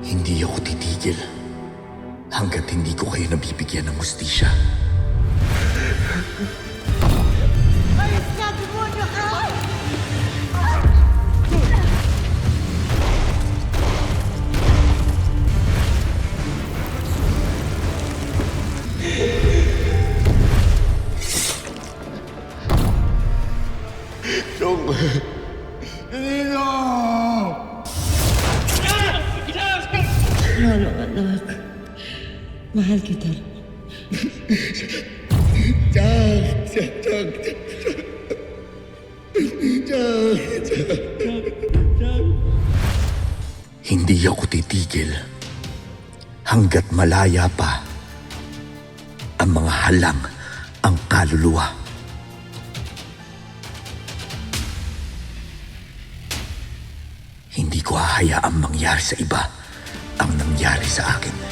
Hindi ako titigil hanggat hindi ko kayo nabibigyan ng hustisya. Ayos ka, demonyo ka! Chong! Nino! Lolo, anak. Mahal kita. Hindi ako titigil hanggat malaya pa ang mga halang ang kaluluwa. Hindi ko hahayaang mangyari sa iba ang nangyari sa akin.